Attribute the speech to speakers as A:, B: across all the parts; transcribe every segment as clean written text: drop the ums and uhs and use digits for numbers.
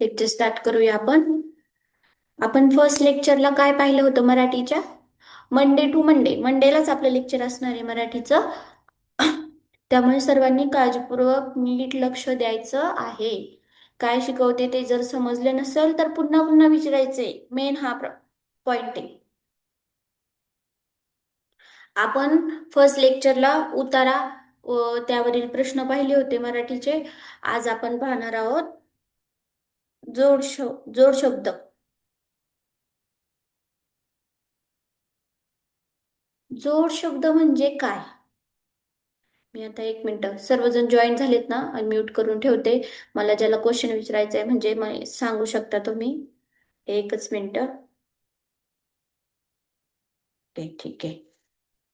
A: Lecture start करूया आपण first लेक्चरला काय पाहिलं होतं मराठीच्या? मंडे टू मंडे, मंडेलाच आपलं लेक्चर असणार आहे मराठीचं. त्यामुळे सर्वांनी काळजीपूर्वक नीट लक्ष द्यायचं आहे. काय शिकवते ते जर समजले नसेल तर पुन्हा पुन्हा विचारायचे. मेन हा पॉइंट आहे. आपण फर्स्ट लेक्चरला उतारा व त्यावरील प्रश्न पाहिले होते मराठीचे. आज आपण पाहणार आहोत जोड शब्द. जोड शब्द म्हणजे काय? मी आता एक मिनिट, सर्वजण जॉईन झालेत ना, अनम्यूट करून ठेवते. मला ज्याला क्वेश्चन विचारायचा आहे म्हणजे सांगू शकता तुम्ही. एकच मिनिट. ठीक आहे.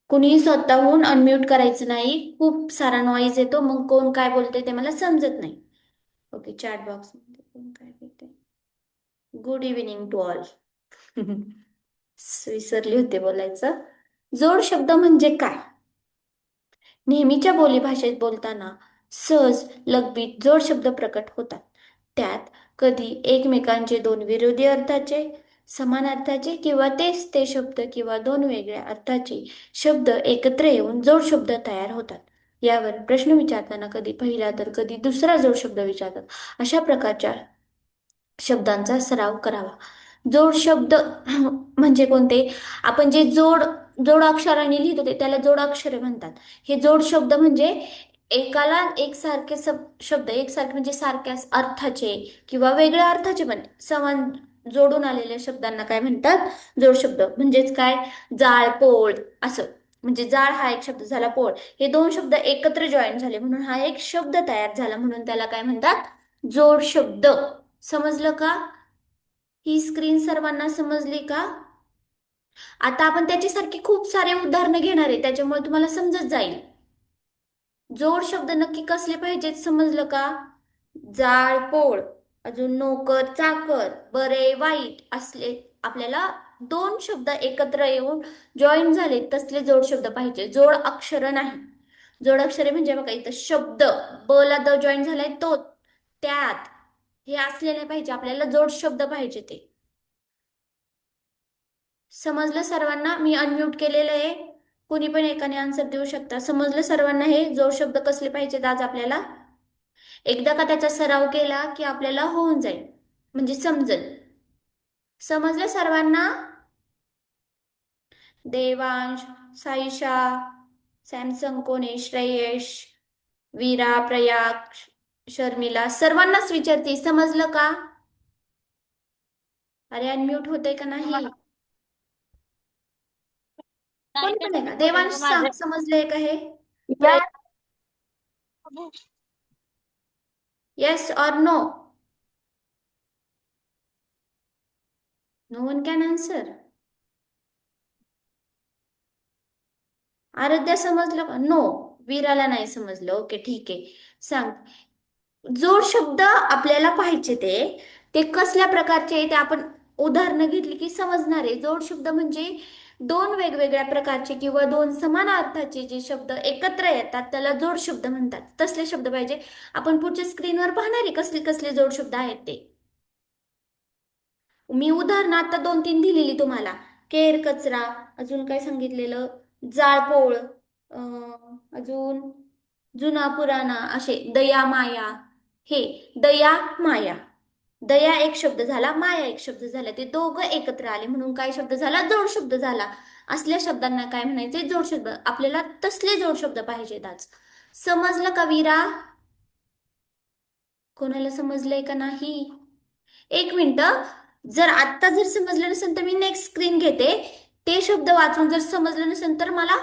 A: कुणीही स्वतःहून अनम्यूट करायचं नाही, खूप सारा नॉईज येतो, मग कोण काय बोलते ते मला समजत नाही. ओके, चॅट बॉक्स मध्ये कोण काय बोलते? Good evening to all. विसरली होते बोलायचं. जोड शब्द म्हणजे काय? नेहमीच्या बोलीभाषेत बोलताना सहज लगबीत जोड शब्द प्रकट होतात. त्यात कधी एकमेकांचे दोन विरोधी अर्थाचे, समान अर्थाचे किंवा तेच ते शब्द किंवा दोन वेगळ्या अर्थाचे शब्द एकत्र येऊन जोड शब्द तयार होतात. यावर प्रश्न विचारताना कधी पहिला तर कधी दुसरा जोड शब्द विचारतात. अशा प्रकारच्या शब्दांचा सराव करावा. जोड शब्द म्हणजे कोणते? आपण जे जोड जोड अक्षराने लिहितो ते त्याला जोड अक्षरे म्हणतात. हे जोड शब्द म्हणजे एकाला एकसारखे शब्द एकसारखे म्हणजे सारख्याच अर्थाचे किंवा वेगळ्या अर्थाचे पण समान जोडून आलेल्या शब्दांना काय म्हणतात? जोड शब्द. म्हणजेच काय? जाळ, पोळ असं. म्हणजे जाळ हा एक शब्द झाला, पोळ हे दोन शब्द एकत्र जॉईन झाले म्हणून हा एक शब्द तयार झाला, म्हणून त्याला काय म्हणतात? जोड शब्द. समजलं का? ही स्क्रीन सर्वांना समजली का? आता आपण त्याच्यासारखी खूप सारे उदाहरणं घेणार आहे, त्याच्यामुळे तुम्हाला समजत जाईल. जोड शब्द नक्की कसले पाहिजेत समजलं का? जाळ, पोळ, अजून नोकर, चाकर, बरे, वाईट असले आपल्याला दोन शब्द एकत्र येऊन जॉईन झाले तसले जोड शब्द पाहिजे, जोड अक्षर नाही. जोड अक्षरे म्हणजे बघा इथं शब्द ब ला द जॉईन झालाय तो, त्यात हे असले नाही पाहिजे, आपल्याला जोड शब्द पाहिजे ते. समजलं सर्वांना? मी अनम्यूट केलेलं आहे, कुणी पण एकाने आन्सर देऊ शकता. समजलं सर्वांना हे जोड शब्द कसले पाहिजेत आज आपल्याला? एकदा का त्याचा सराव केला की आपल्याला होऊन जाईल, म्हणजे समजेल. समजलं सर्वांना? देवांश, साईशा, सॅमसंग, कोणे, श्रेयश, वीरा, प्रयाग, शर्मिला, सर्वांनाच विचारते, समजलं का? अरे अनम्यूट होते का नाही?
B: नाही
A: कोणी पण आहे
B: तसं
A: का?
B: नाही होते
A: देवांश
B: ग
A: सांग,
B: माझं.
A: समजलंय का हे?
B: या
A: येस और no? No one can answer. Aradhya समजलं का? नो. वीराला नाही समजलं. ओके, ठीक आहे. सांग. जोड शब्द आपल्याला पाहिजे ते ते कसल्या प्रकारचे आहे ते आपण उदाहरणं घेतली की समजणार आहे. जोड शब्द म्हणजे दोन वेगवेगळ्या प्रकारचे किंवा दोन समान अर्थाचे जे शब्द एकत्र येतात त्याला जोड शब्द म्हणतात. तसले शब्द पाहिजे. आपण पुढच्या स्क्रीनवर पाहणार आहे कसले कसले जोड शब्द आहेत ते. मी उदाहरणं आता दोन तीन दिलेली तुम्हाला. केर, कचरा, अजून काय सांगितलेलं? जाळपोळ, अजून जुना पुराणा, असे दया, माया. हे दया, माया. दया एक शब्द झाला, माया एक शब्द झाला, ते दोघं एकत्र आले म्हणून काय शब्द झाला? जोड शब्द झाला. असल्या शब्दांना काय म्हणायचे? जोड शब्द. आपल्याला तसले जोड शब्द पाहिजेत आज. समजलं का वीरा? कोणाला समजलंय का नाही? एक मिनिट. जर समजलं नसेल तर मी नेक्स्ट स्क्रीन घेते. ते शब्द वाचून जर समजलं नसेल तर मला,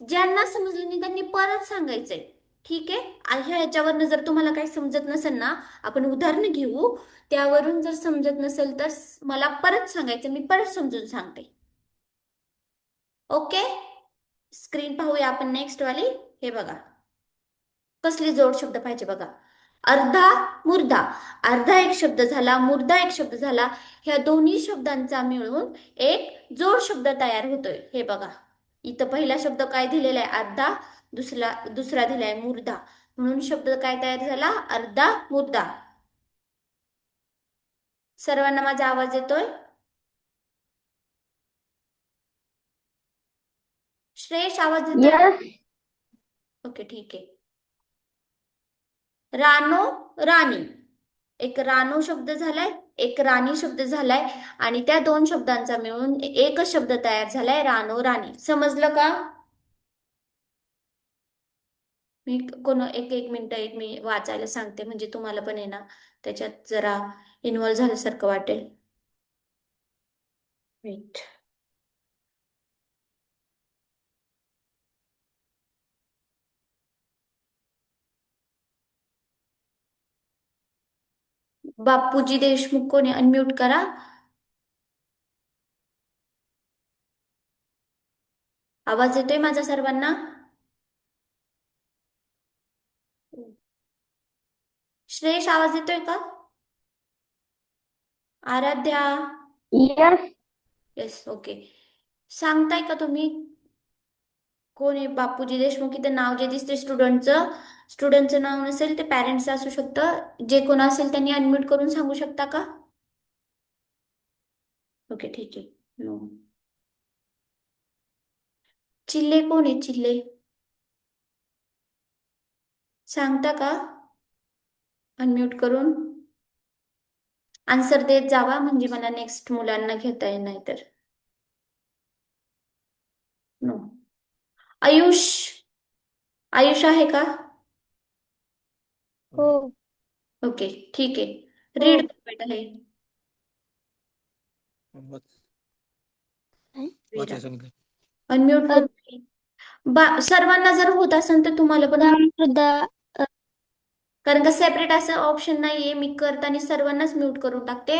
A: ज्यांना समजलं नाही त्यांनी परत सांगायचंय. ठीक आहे? ह्याच्यावरनं जर तुम्हाला काही समजत नसेल ना, आपण उदाहरण घेऊ. त्यावरून जर समजत नसेल तर मला परत सांगायचं, मी परत समजून सांगते. ओके? स्क्रीन पाहूया आपण नेक्स्ट वाली. हे बघा कसले जोड शब्द पाहिजे बघा. अर्धा, मुर्दा. अर्धा एक शब्द झाला, मुर्दा एक शब्द झाला. ह्या दोन्ही शब्दांचा मिळून एक जोड शब्द तयार होतोय. हे बघा इथं पहिला शब्द काय दिलेला आहे? अर्धा. दुसरा दुसरा दिलाय मुर्दा, म्हणून शब्द काय तयार झाला? अर्धा, मुर्दा. सर्वांना माझा आवाज येतोय? श्रेयश, आवाज येतोय?
B: यस.
A: ओके, ठीक आहे. रानो, राणी. एक रानो शब्द झालाय, एक राणी शब्द झालाय, आणि त्या दोन शब्दांचा मिळून एकच शब्द तयार झालाय, रानो राणी. समजलं का? मी एक एक मिनिट एक मी वाचायला सांगते, म्हणजे तुम्हाला पण आहे ना त्याच्यात जरा इन्व्हॉल्व झाल्यासारखं वाटेल. वेट. बापूजी देशमुख कोणी अनम्यूट करा. आवाज येतोय माझा सर्वांना? श्रेयश, आवाज येतोय का? आराध्या?
B: यस.
A: Yes, okay. सांगताय का तुम्ही कोण आहे बापूजी देशमुख? इथं नाव जे दिसते स्टुडंटचं, स्टुडंटचं नाव नसेल ते पॅरेंट्स असू शकतं. जे कोण असेल त्यांनी अनम्यूट करून सांगू शकता का? ओके, ठीक आहे. नो. चिल्ले कोण आहे? चिल्ले सांगता का अनम्यूट करून? आन्सर देत जावा, म्हणजे मला नेक्स्ट मुलांना घेता येईल, नाहीतर नो. आयुष, आयुष आहे का?
B: हो.
A: ओके, ठीक आहे.
B: हो.
A: रीड बेटा हे. अनम्यूट होत नाही. सर्वांना जर होत असेल तर तुम्हाला पण,
B: सुद्धा
A: कारण का सेपरेट असं ऑप्शन नाहीये. मी करताना सर्वांनाच म्यूट करून टाकते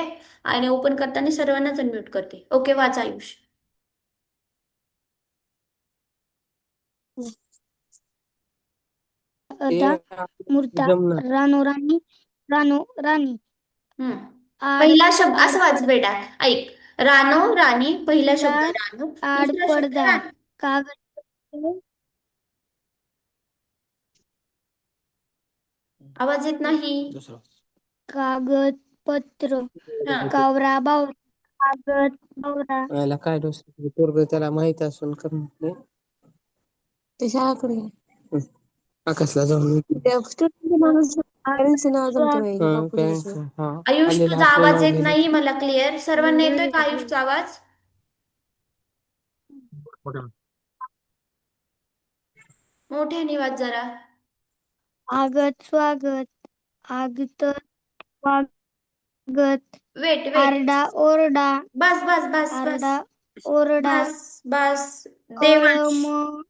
A: आणि ओपन करताना सर्वांनाच अनम्यूट करते. ओके, वाच आयुष.
B: मूर्ता, रानो राणी, रानो राणी.
A: हम्म.
B: आड
A: पहिला शब्द
B: आड
A: असं वाच
B: पडदा,
A: बेटा. ऐक. रानो राणी, पहिला शब्द रानो,
B: आड
A: दुसरा शब्द
B: पडदा,
A: राणी.
B: कागद,
A: आवाज येत नाही.
B: कागदपत्र,
A: हा.
B: कावरा बावरा, कागद बावरा.
C: याला काय डोसं पोरग त्याला माहित असून करत नाही ते शाळाकडे आकाशला जाऊन त्या student माणूस parents नाव जमतं बाई, parents, हा.
A: आयुष,
C: आलेलं
A: तुझा
C: आपलं
A: आवाज
C: नाव
A: येत
C: लिहिलं.
A: नाही मला क्लिअर. सर्वांना येतोय का आयुषचा आवाज? मोठ्याने वाच जरा.
B: आगत स्वागत, आगत स्वागत,
A: वेट वेट.
B: आरडा ओरडा,
A: बस बस बस बस.
B: आरडा ओरडा,
A: बस बस. देवांश.
B: कळम,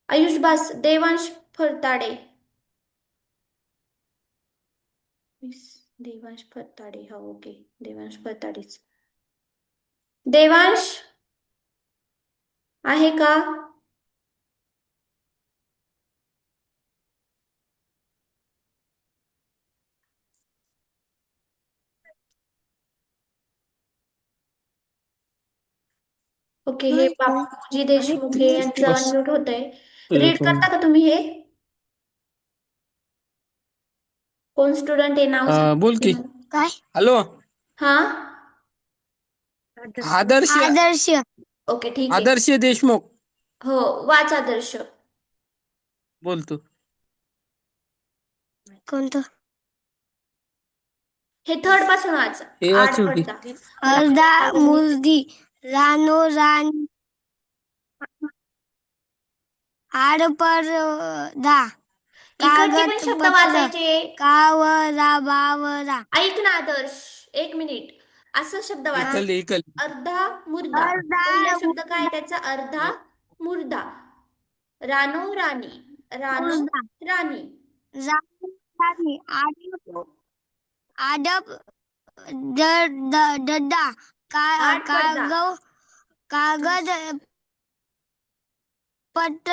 A: आयुष बस. देवांश फरताडे. देवांश फरताडे, हा, ओके. देवांश फरताडेच. देवांश आहे का? ओके, हे बापूजी देशमुख हे यांचं अनम्यूट होत आहे. रीड करता का तुम्ही हे? कोण स्टुडंट आहे नाव
C: बोल की.
A: सांग.
B: काय?
C: हॅलो,
A: हा,
C: आदर्श.
B: आदर्श.
A: ओके, ठीक आहे.
C: आदर्श देशमुख
A: हो, वाच आदर्श.
C: बोलतो.
B: कोणतं?
A: हे थर्ड पासून वाच.
C: हे वाच
A: आड
C: शेवटी.
A: पडदा.
B: अर्धा
A: आवाज नीट आहे.
B: मुलगी, रानो राणी, आड पडदा,
A: इकडचे पण शब्द
B: कागदपत्र,
A: वाचायचे.
B: कावरा बावरा.
A: ऐक ना आदर्श, एक मिनिट. असा शब्द वाचा.
C: इकल इकल
A: अर्धा मुर्दा.
B: अर्धा
A: पहिला शब्द काय त्याचा? अर्धा मुर्दा. रानो राणी, रानो
B: मुलगा,
A: राणी.
B: रानो राणी, आडप डड्डा,
A: आड पडदा.
B: कागद पत्र,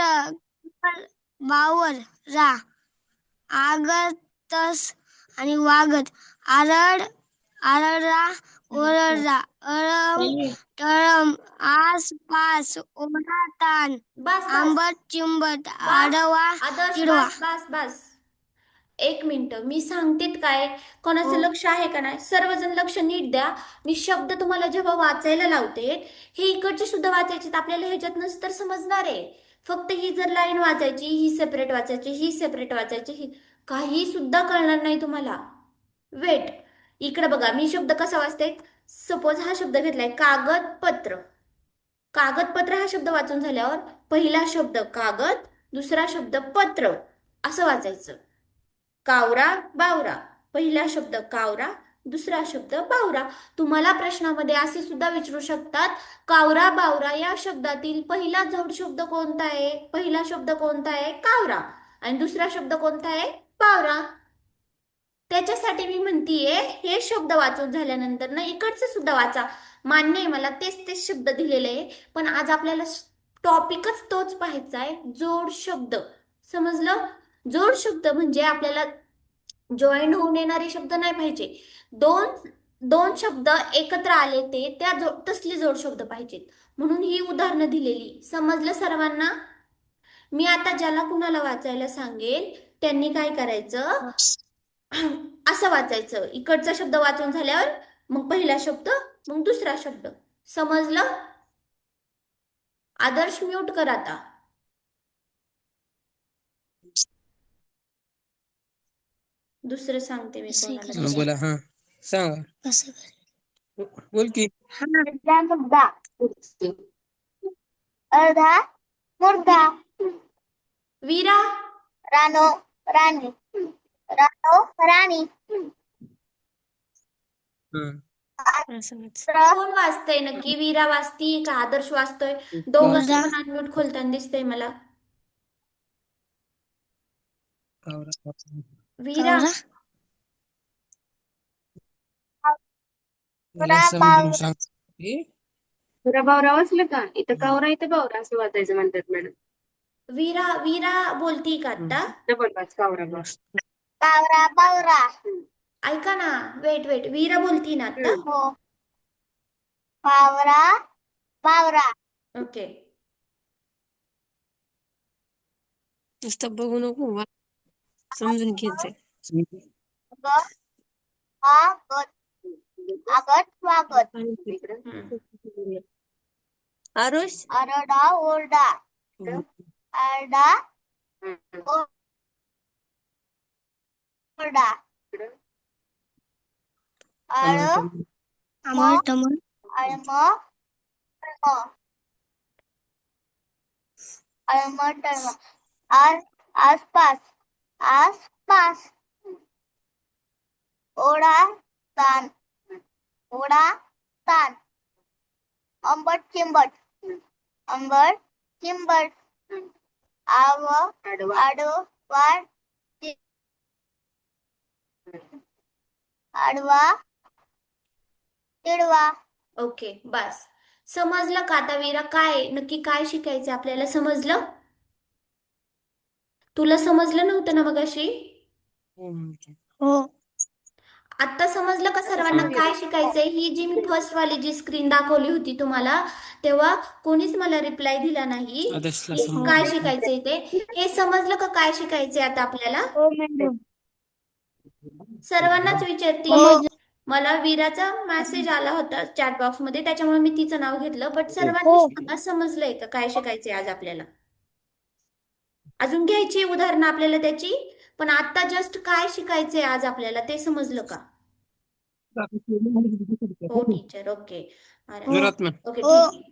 B: बावर रा, आगतस आणि वागत, आरडा ओरडा, टळम आसपास, ओढाताण,
A: बस बस
B: आंबट चिंबट,
A: बस.
B: आडवा
A: आदर्श
B: चिडवा.
A: बस बस बस. एक मिनिट, मी सांगतेत काय, कोणाचं लक्ष आहे का नाही? सर्वजण लक्ष नीट द्या. मी शब्द तुम्हाला जेव्हा वाचायला लावते, हे इकडचे सुद्धा वाचायचे आपल्याला, ह्याच्यात नसतर समजणार आहे. फक्त ही जर लाईन वाचायची, ही सेपरेट वाचायची, ही सेपरेट वाचायची, ही काही सुद्धा कळणार नाही तुम्हाला. वेट, इकडे बघा मी शब्द कसा वाचते. सपोज हा शब्द घेतलाय कागदपत्र. कागदपत्र हा शब्द वाचून झाल्यावर पहिला शब्द कागद, दुसरा शब्द पत्र असं वाचायचं. कावरा बावरा, पहिला शब्द कावरा, दुसरा शब्द बावरा. तुम्हाला प्रश्नामध्ये असे सुद्धा विचारू शकतात, कावरा बावरा या शब्दातील पहिला जोड शब्द कोणता आहे? पहिला शब्द कोणता आहे? कावरा. आणि दुसरा शब्द कोणता आहे? बावरा. त्याच्यासाठी मी म्हणतीये, हे शब्द वाचून झाल्यानंतर ना इकडचे सुद्धा वाचा. मान्य आहे मला, तेच तेच शब्द दिलेले आहे, पण आज आपल्याला टॉपिकच तोच पाहायचा आहे, जोड शब्द. समजलं? जोड शब्द म्हणजे आपल्याला जॉईंट होऊन येणारे शब्द नाही पाहिजे. दोन दोन शब्द एकत्र आले ते त्या तसले जोड शब्द पाहिजेत. म्हणून ही उदाहरणं दिलेली. समजलं सर्वांना? मी आता ज्याला कुणाला वाचायला सांगेल त्यांनी काय करायचं, असं वाचायचं. इकडचा शब्द वाचून झाल्यावर मग पहिला शब्द, मग दुसरा शब्द. समजलं? आदर्श म्यूट कर आता. दुसरं सांगते मी कोणाला तरी.
C: बोला. हा सांगा.
B: कसं
C: बोल की.
B: अर्धा मुर्गा,
A: वीरा,
B: रानो राणी, रानो राणी,
A: कोण वाचतंय नक्की? वीरा वाचती का आदर्श वाचतोय? दोघांचं पण अनम्यूट खोलताना दिसतंय मला. वीरा,
C: तुला बावरा वाचलं का? इथं कावरा, इथं बावरा असं वाचायचं म्हणतात मॅडम.
A: वीरा, वीरा बोलती का आता?
C: डबल वाच, कावरा बावरा.
B: कावरा बावरा.
A: ऐका ना, वेट वेट, वीरा बोलती ना आता?
B: हो. कावरा बावरा.
A: ओके.
C: नुसतं बघू नको, समजून घ्यायचंय.
B: आगत, आगत स्वागत.
C: आरुष,
B: आरडा ओरडा, आरडा ओरडा, आळ आळम टळम, आसपास, आसपास, ओढा ताण, ओढा ताण, अंबट चिंबट, अंबट चिंबट, आडवा आडवा तिडवा.
A: ओके, बस. समजलं का आता वीरा, काय नक्की काय शिकायचं आपल्याला? समजलं? तुला समजलं नव्हतं ना मगाशी?
B: हो.
A: आता समजलं का सर्वांना काय शिकायचंय? ही जी मी फर्स्ट वाली जी स्क्रीन दाखवली होती तुम्हाला, तेव्हा कोणीच मला रिप्लाय दिला नाही काय शिकायचंय ते. हे समजलं का काय शिकायचंय आता आपल्याला?
B: हो मॅडम.
A: सर्वांनाच विचारते. मला वीराचा मेसेज आला होता चॅट बॉक्स मध्ये, त्याच्यामुळे मी तिचं नाव घेतलं. बट सर्वांनी सांगा, समजलंय का काय शिकायचंय आज आपल्याला? अजून घ्यायची उदाहरणं आपल्याला त्याची, पण आता जस्ट काय शिकायचंय आज आपल्याला ते समजलं का? हो टीचर, ओके. ओके, ठीक.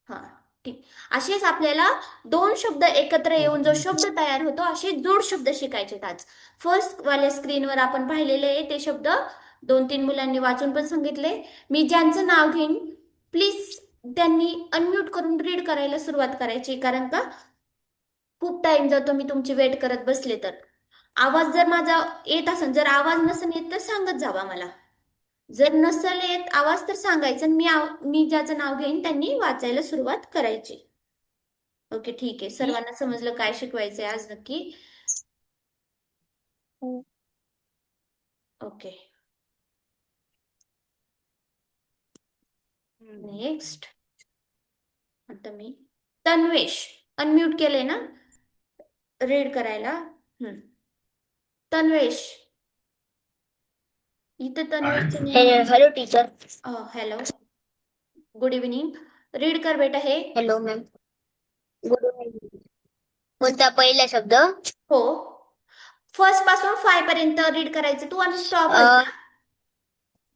A: हा, ठीक. असेच आपल्याला दोन शब्द एकत्र येऊन जो शब्द तयार होतो, असे जोड शब्द शिकायचे आज. फर्स्ट वाल्या स्क्रीनवर आपण पाहिलेले आहे ते शब्द 2-3 मुलांनी वाचून पण सांगितले. मी ज्यांचं नाव घेईन प्लीज त्यांनी अनम्यूट करून रीड करायला सुरुवात करायची, कारण का खूप टाइम जातो मी तुमची वेट करत बसले तर. आवाज जर माझा येत असेल, जर आवाज नसेल येत तर सांगत जावा मला. जर नसेल येत आवाज तर सांगायचं, मी ज्याचं नाव घेईन त्यांनी वाचायला सुरुवात करायची. ओके, ठीक आहे. सर्वांना समजलं काय शिकवायचंय आज नक्की? Okay, next. आता मी तन्वेश अनम्यूट केले ना रीड करायला. तन्वेश, इथं तन्वेशचं name
B: hello teacher.
A: Hello, good evening. Read कर बेटा हे.
B: Hello ma'am. Good evening. कोणता पहिला शब्द?
A: हो, फर्स्ट पासून 5 पर्यंत रीड करायचं तू आणि स्टॉप व्हायचा.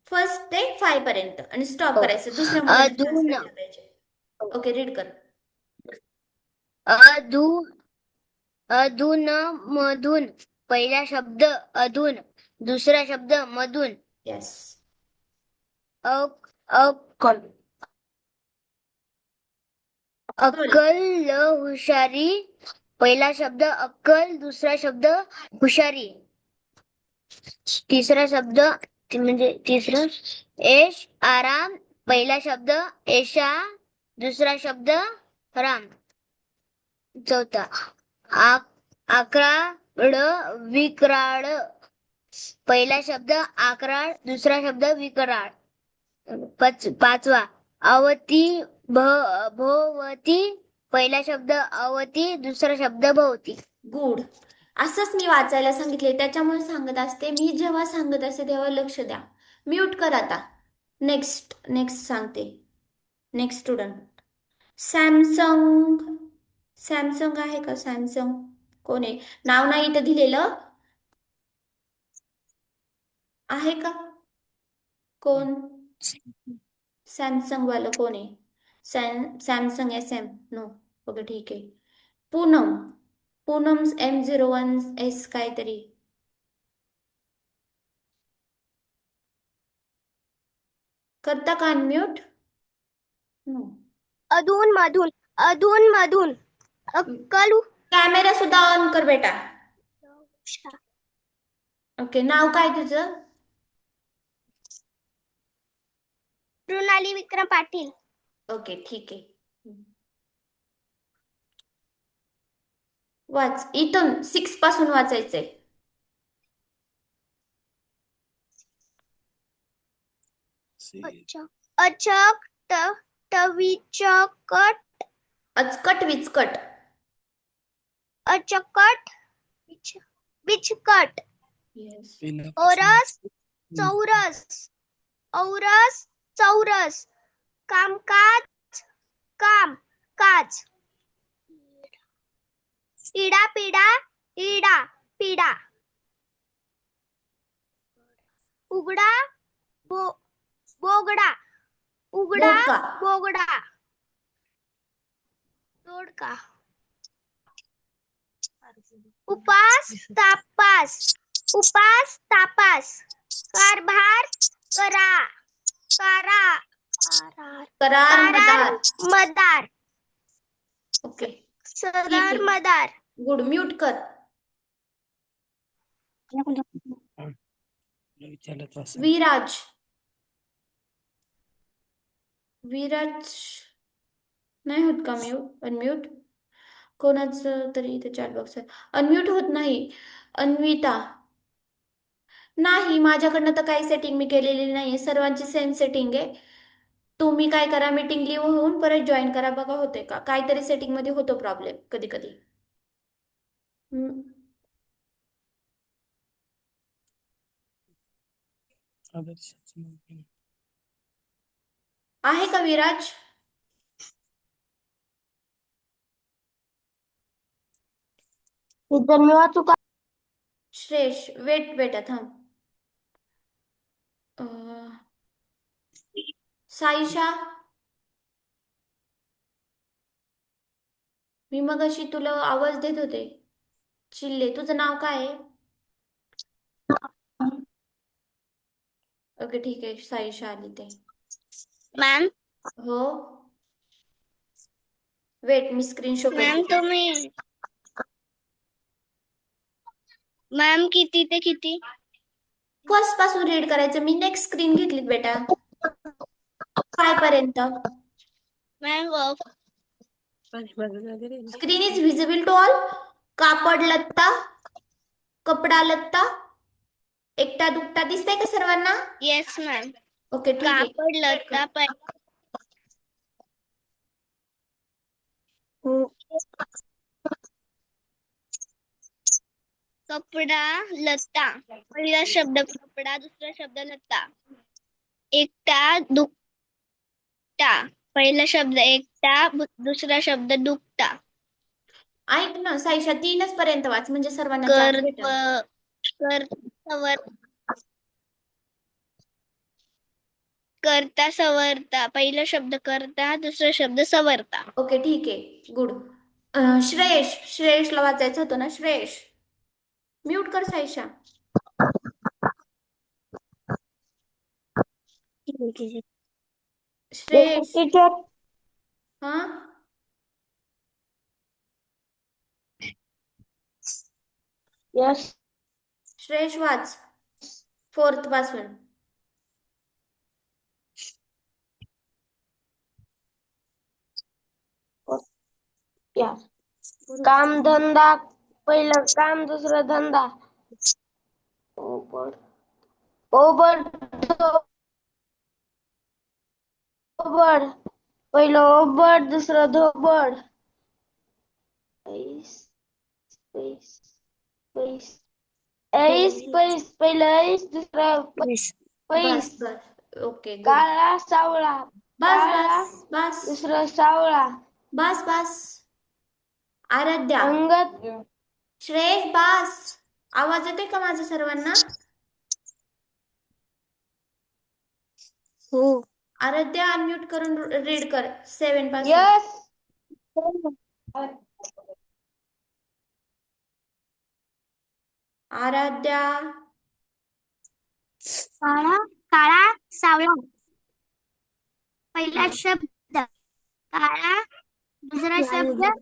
A: फर्स्ट ते 5 पर्यंत आणि स्टॉप करायचं. दुसऱ्या मुलांना चान्स
B: अधून.
A: भेटला पाहिजे. ओके, रीड कर.
B: अधू अधून मधून. पहिला शब्द अधून, दुसरा शब्द मधून.
A: येस.
B: अक्कल. अक्कल हुशारी. पहिला शब्द अक्कल, दुसरा शब्द हुशारी. तिसरा शब्द म्हणजे तिसरं ऐश आराम. पहिला शब्द ऐशा, दुसरा शब्द राम. चौथा आक्राड विक्राळ. पहिला शब्द आक्राळ, दुसरा शब्द विक्राळ. पाचवा अवती भोवती. पहिला शब्द अवती, दुसरा शब्द भोवती.
A: गुड. असंच मी वाचायला सांगितले, त्याच्यामुळे सांगत असते. मी जेव्हा सांगत असते तेव्हा लक्ष द्या. म्यूट कर आता. नेक्स्ट नेक्स्ट सांगते. Next student Samsung. सॅमसंग आहे का? सॅमसंग कोण आहे? नाव नाही इथं दिलेलं आहे का? कोण सॅमसंग वालं कोण आहे? Samsung SM no. ओके ठीक आहे. पूनम. पूनम M01S काहीतरी. करता का अनम्यूट? नो.
B: अधून मधून. अधून मधून. अक्कल.
A: कॅमेरा सुद्धा ऑन कर बेटा. ओके, नाव काय तुझं?
B: मृणाली विक्रम पाटील.
A: ओके ठीक आहे. वाच इथून 6 पासून वाचायचंय.
B: अचक टविचकट.
A: अचकट विचकट.
B: अचकट बिचकट.
A: येस.
B: औरस चौरस. औरस चौरस. कामकाज काम काज. इडा पिडा इडा पिडा. उघडा बोगडा. उघडा
A: बोडका.
B: बोगडा. दोडका. उपास तापास. उपास तापास. कारभार करा कारा.
A: करार
B: कारार
A: मदार.
B: मदार.
A: ओके ठीक
B: सदार
A: आहे.
B: मदार.
A: गुड. म्यूट कर. विराज. विराज नाही होत का म्यूट? अनम्यूट कोणाचं तरी इथे चॅट बॉक्स आहे. अनम्यूट होत नाही. अन्विता. नाही, माझ्याकडनं तर काही सेटिंग मी केलेली नाहीये. सर्वांची सेम सेटिंग आहे. तुम्ही काय करा, मीटिंग लिव्ह होऊन परत जॉईन करा, बघा होते का. काहीतरी सेटिंग मध्ये होतो प्रॉब्लेम कधी कधी. आहे का विराज?
B: मी वाचू का?
A: श्रेष वेट बेटा थांब. साईशा. मी मगाशी तुला आवाज देत होते. चिल्ले. तुझं नाव काय आहे? ओके ठीक आहे. साईशा आली ते.
B: मॅम.
A: हो, वेट मी स्क्रीन शो
B: मॅम
A: करते.
B: तुम्ही मॅम किती ते किती?
A: फर्स्ट पासून रीड करायचं. मी नेक्स्ट स्क्रीन घेतली बेटा 5 पर्यंत.
B: Ma'am
A: screen is visible to all. कापड लत्ता, कपडा लत्ता, एकटा दुकटा दिसतंय का सर्वांना?
B: Yes ma'am.
A: ओके ठीक आहे.
B: कापड लत्ता कपडा लता. पहिला शब्द कपडा, दुसरा शब्द लता. एकटा दुखटा. पहिला शब्द एकटा, दुसरा शब्द दुखटा.
A: ऐक ना साईशा, 3च पर्यंत वाच म्हणजे सर्वांना चान्स
B: कर
A: भेटेल.
B: करता सवरता. पहिला शब्द करता, दुसरा शब्द सवरता.
A: ओके ठीक आहे, गुड. श्रेयसला वाचायचं होतं ना. श्रेयस, म्यूट कर साईशा. श्रेयस. हा,
C: यस.
A: श्रेयस वाच 4th पासून.
C: काम धंदा. पहिलं काम, दुसरं धंदा. ओबड ओबड. पहिलं ओबड, दुसरं धोबड. पहिलं ऐस, दुसरं पैस.
A: बस बस, ओके गुड.
C: काळा सावळा.
A: बस
C: काळा,
A: बस बस
C: दुसरं सावळा.
A: बस बस. आराध्या.
C: अंगत.
A: श्रेयस बस. आवाज येतोय का माझा सर्वांना?
C: हो.
A: आराध्या अनम्यूट करून रीड कर 7 पासून.
C: यस.
A: आराध्या.
B: काळा सावळा. पहिला शब्द काळा, दुसरा शब्द सावळा.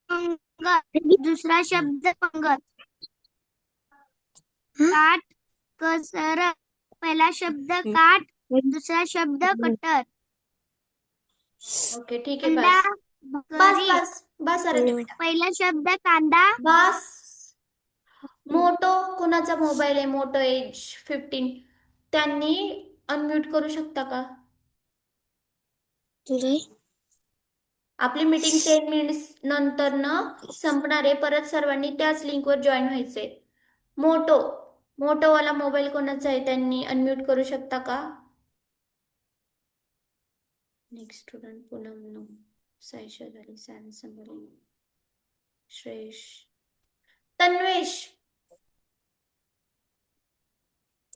B: पंगत, दुसरा शब्द पंगत. काट कसर. पहिला शब्द काट, दुसरा शब्द कटर.
A: ओके ठीक आहे, बस बस बस बस आराध्या बेटा.
B: पहिला शब्द कांदा.
A: बस. मोटो कुणाचा मोबाईल आहे? मोटो एज 15, त्यांनी अनम्यूट करू शकता का? आपली मीटिंग 10 मिनिट्स नंतर संपणार आहे. परत सर्वांनी त्याच लिंकवर जॉईन व्हायचंय. मोटोवाला मोबाईल कोणाचा आहे त्यांनी अनम्यूट करू शकता का? नेक्स्ट स्टुडंट पूनम, साईशा झाली, सॅमसंग झाली, श्रेयश, तन्वेश.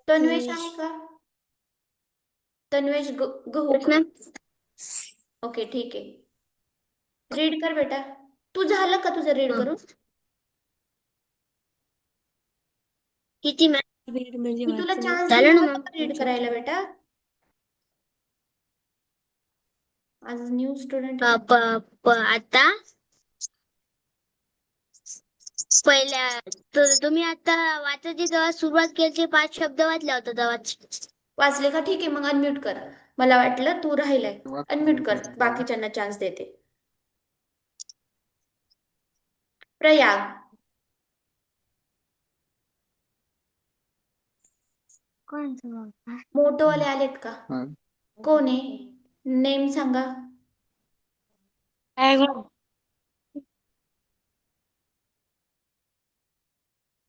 A: तन्वेश आहे का? तन्वेश गहू. ओके ठीक आहे, रीड कर बेटा. तू झालं का तुझं रीड करून?
B: किती
A: मी तुला चान्स
B: झालं
A: दिला
B: ना
A: होता
B: मॅम.
A: रीड करायला बेटा. आज न्यू स्टुडंट.
B: आता पहिल्या तुम्ही आता वाचायची जेव्हा सुरुवात केली 5 शब्द वाचल्या होता तेव्हा.
A: वाचले का? ठीक आहे, मग अनम्यूट कर. मला वाटलं तू राहिलाय. अनम्यूट कर, बाकीच्यांना चान्स देते. प्रयाग. मोटोवाले आलेत का? कोण आहे? नेम सांगा.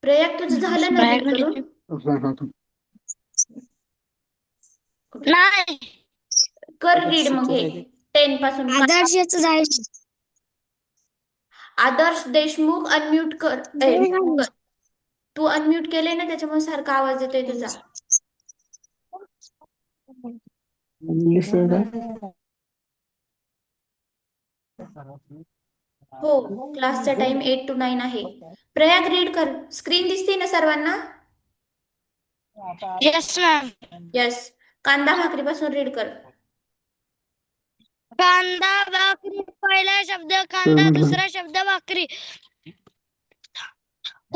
A: प्रयाग तुझं झालं ना रीड करून?
B: नाही.
A: कर रीड मग हे 10 पासून. आदर्श देशमुख अनम्यूट कर. तू अनम्यूट केले ना, त्याच्यामुळे सारखा आवाज येतोय तुझा. हो, क्लासचा टाइम 8 to 9 आहे. प्रयाग रीड कर. स्क्रीन दिसते ना सर्वांना?
B: Yes ma'am.
A: यस. कांदा भाकरी पासून रीड कर.
B: कांदा भाकरी. पहिला शब्द कांदा, दुसरा शब्द भाकरी.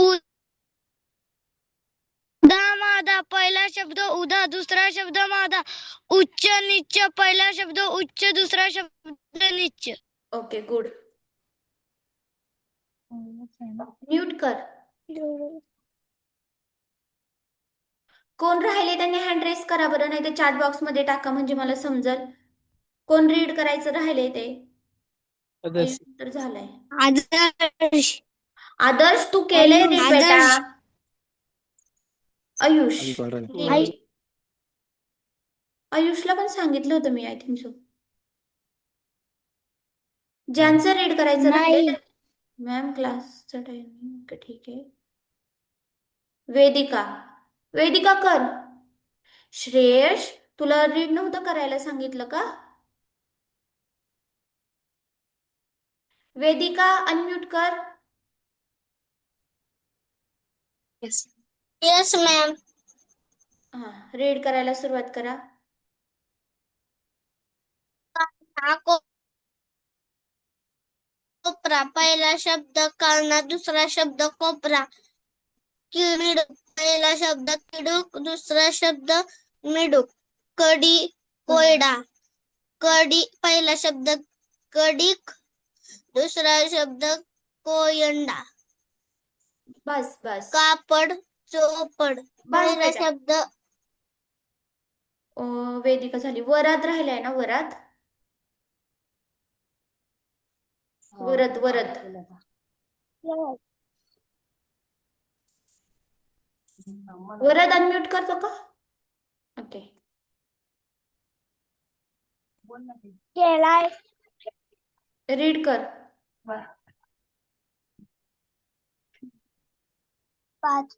B: उदा मादा. पहिला शब्द उदा, दुसरा शब्द मादा. उच्च नीच. पहिला शब्द उच्च, दुसरा शब्द नीच.
A: Okay good. म्यूट कर. कोण राहिले त्यांनी हँड रेस करा बरं, नाही तर चॅट बॉक्स मध्ये टाका म्हणजे मला समजल. कोण रीड करायचं राहिले ते?
C: आदर्श.
A: आयुष तर झालाय.
B: आदर्श.
A: आदर्श तू केलंय रीड बेटा.
B: आदर्श.
A: आयुष
C: अनपढ़
A: ठीक आहे. आयुषला पण सांगितलं होतं मी, आय थिंक सो. ज्यांचं रीड करायचं राहिले.
B: नाही.
A: मॅम क्लासचा टायमिंग ठीक आहे. वेदिका. वेदिका कर. श्रेयश तुला रीड नव्हतं करायला सांगितलं का? वेदिका अनम्यूट कर.
B: Yes ma'am.
A: हा, रीड करायला सुरुवात करा.
B: कोपरा. पहिला शब्द काना, दुसरा शब्द कोपरा. किडूक. पहिला शब्द किडूक, दुसरा शब्द मिडूक. कडी. कोयडा. कडी. पहिला शब्द कडिक, दुसरा शब्द कोयंडा.
A: बस बस
B: कापड. चोपड. पहिला
A: बेटा.
B: शब्द
A: वेदिका झाली. वरात राहिलाय ना, वरात. वरद वरद. वरद अनम्यूट करतो का? ओके.
B: केलाय.
A: रीड कर.
B: 5.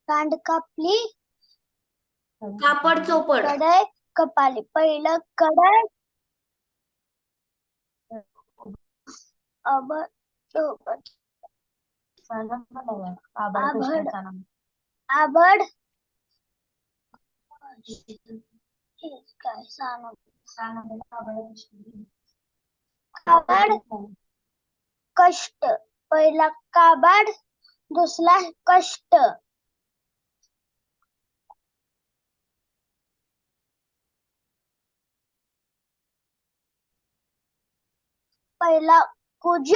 B: कांड कापली.
A: कापड चोपड.
B: कढई कपाली. पहिलं कढई. आबड. चोपड. आबड. काय काबाड. कष्ट. पहिला काबाड, दुसरा कष्ट. पहिला कुज,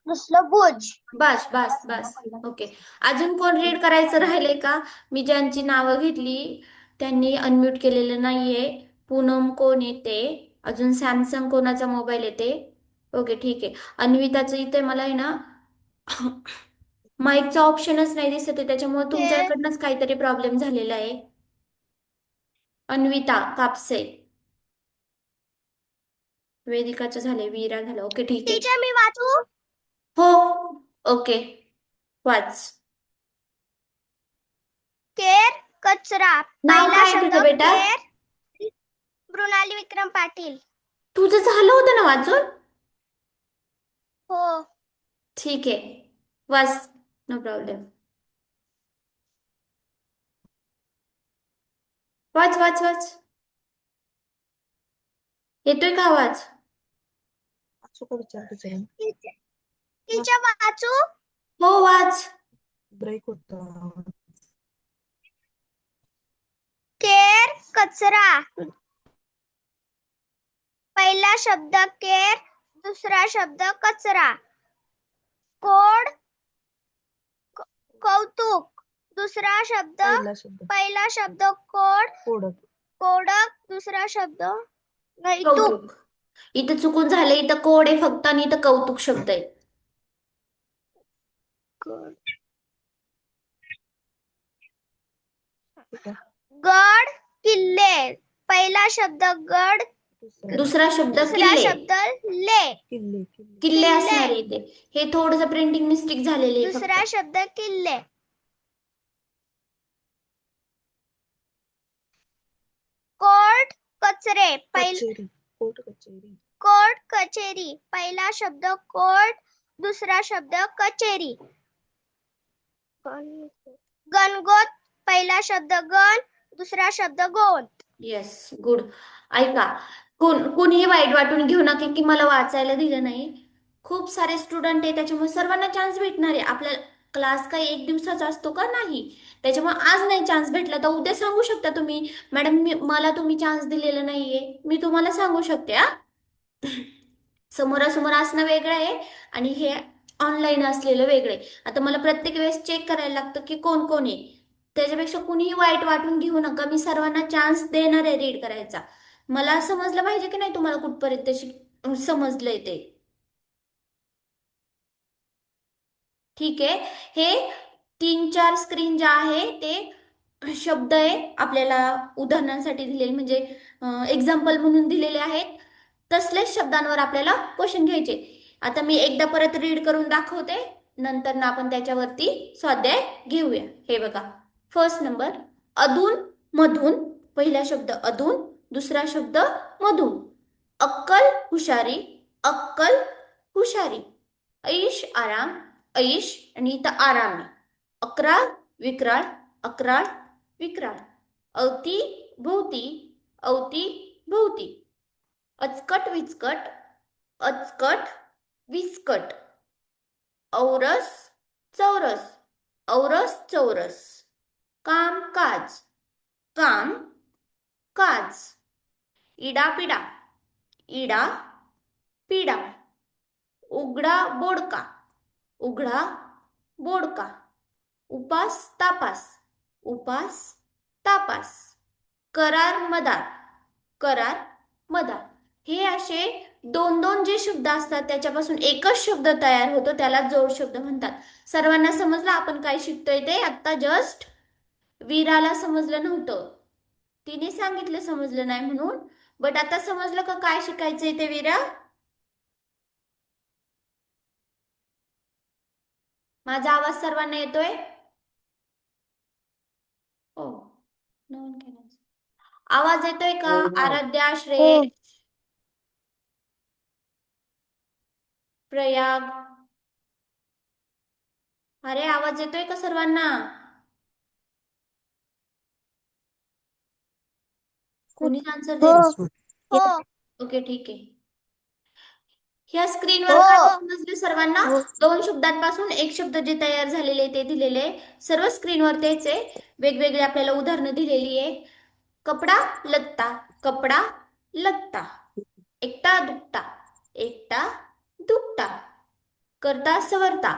B: दुसरं बुज.
A: बस बस बस ओके. अजून कोण रीड करायचं राहिलंय का? मी ज्यांची नावं घेतली त्यांनी अनम्यूट केलेलं नाहीये. पूनम कोण येते? अजून सॅमसंग कोणाचा मोबाईल येते? ओके ठीक आहे. अन्विताचं इथे मला आहे ना माईकचा ऑप्शनच नाही दिसत आहे, त्याच्यामुळे तुमच्याकडनंच काहीतरी प्रॉब्लेम झालेला आहे. अन्विता कापसे. वेदिकाचं झालंय, वीरा झालं. ओके ठीक आहे.
B: टीचर मी वाचू?
A: हो ओके वाच.
B: केर. कचरा.
A: नाव
B: पहिला
A: काय
B: शब्द
A: तुझं बेटा?
B: केर. मृणाली विक्रम पाटील.
A: तुझं झालं होतं ना वाचून?
B: हो.
A: ठीक आहे वाच. No problem. वाच वाच वाच. येतोय का आवाज?
B: टीचर वाचू?
A: हो वाच.
C: ब्रेक होतो.
B: केर. कचरा. पहिला शब्द केर, दुसरा शब्द कचरा. कोड. कौतुक. दुसरा शब्द पहिला शब्द कोड. कोडक. दुसरा शब्द कौतुक.
A: कौतुक. इथं चुकून झाले, इथं कोड आहे फक्त आणि इथं कौतुक शब्द आहे.
B: गड. किल्ले. पहिला शब्द गड,
A: दुसरा शब्द
B: दुसरा
A: किल्ले.
B: शब्द ले.
A: किल्ले असणार आहे इथे. हे थोडस प्रिंटिंग मिस्टेक झालेली आहे
B: दुसरा
A: फक्त.
B: शब्द किल्ले. कोर्ट. कचरे. कोर्ट कचेरी. पहिला शब्द कोर्ट, दुसरा शब्द कचेरी. गणगोत. पहिला शब्द गण, दुसरा शब्द गोत.
A: Yes good. ऐका, कोणीही वाईट वाटून घेऊ नका की मला वाचायला दिलं नाही. खूप सारे स्टुडंट आहे, त्याच्यामुळे सर्वांना चान्स भेटणार आहे. आपल्या क्लास काही एक दिवसाचा असतो का? नाही. त्याच्यामुळे आज नाही चान्स भेटला तर उद्या सांगू शकता तुम्ही, मॅडम मला तुम्ही चान्स दिलेला नाहीये. मी तुम्हाला सांगू शकते. समोरासमोर असणं वेगळं आहे आणि हे ऑनलाईन असलेलं वेगळे. आता मला प्रत्येक वेळेस चेक करायला लागतं की कोण कोण आहे. त्याच्यापेक्षा कुणीही वाईट वाटून घेऊ नका, मी सर्वांना चान्स देणार आहे रीड करायचा. मला समजलं पाहिजे की नाही तुम्हाला कुठपर्यंत समजलंय ते. ठीक आहे. हे 3-4 स्क्रीन ज्या आहे ते शब्द आहे आपल्याला उदाहरणांसाठी दिलेले, म्हणजे एक्झाम्पल म्हणून दिलेले आहेत. तसलेच शब्दांवर आपल्याला क्वेश्चन घ्यायचे. आता मी एकदा परत रीड करून दाखवते, नंतर ना आपण त्याच्यावरती स्वाध्याय घेऊया. हे बघा, फर्स्ट नंबर अधून मधून. पहिला शब्द अधून, दुसरा शब्द मधून. अक्कल हुशारी, अक्कल हुशारी. ऐश आराम, ऐश आणि इथं आराम आहे. अकराळ विक्राळ, अकराळ विक्राळ. अवती भोवती, अवती भोवती. अचकट विचकट, अचकट विचकट. औरस चौरस, औरस चौरस. काम काज, काम काज. इडापिडा, इडा पिडा. उघडा बोडका, उघडा बोडका. उपास तापास, उपास तापास. करार मदार, करार मदार. हे असे दोन दोन जे शब्द असतात त्याच्यापासून एकच शब्द तयार होतो, त्याला जोड शब्द म्हणतात. सर्वांना समजलं आपण काय शिकतोय ते? आता जस्ट वीराला समजलं नव्हतं, तिने सांगितलं समजलं नाही म्हणून. बट आता समजलं का काय शिकायचंय ते वीरा? माझा आवाज सर्वांना येतोय? हो, आवाज येतोय का? आराध्या, श्रेय, प्रयाग. अरे आवाज येतोय का सर्वांना? कोणीच आन्सर देत. ओके ठीक आहे. ह्या स्क्रीनवर काय समजले सर्वांना? दोन शब्दांपासून एक शब्द जे तयार झालेले ते दिलेले आहे. सर्व स्क्रीनवर तेच आहे, वेगवेगळे आपल्याला उदाहरणं दिलेली आहे. कपडा लत्ता, कपडा लत्ता. एकटा दुकटा, एकटा दुकटा. करता सवरता,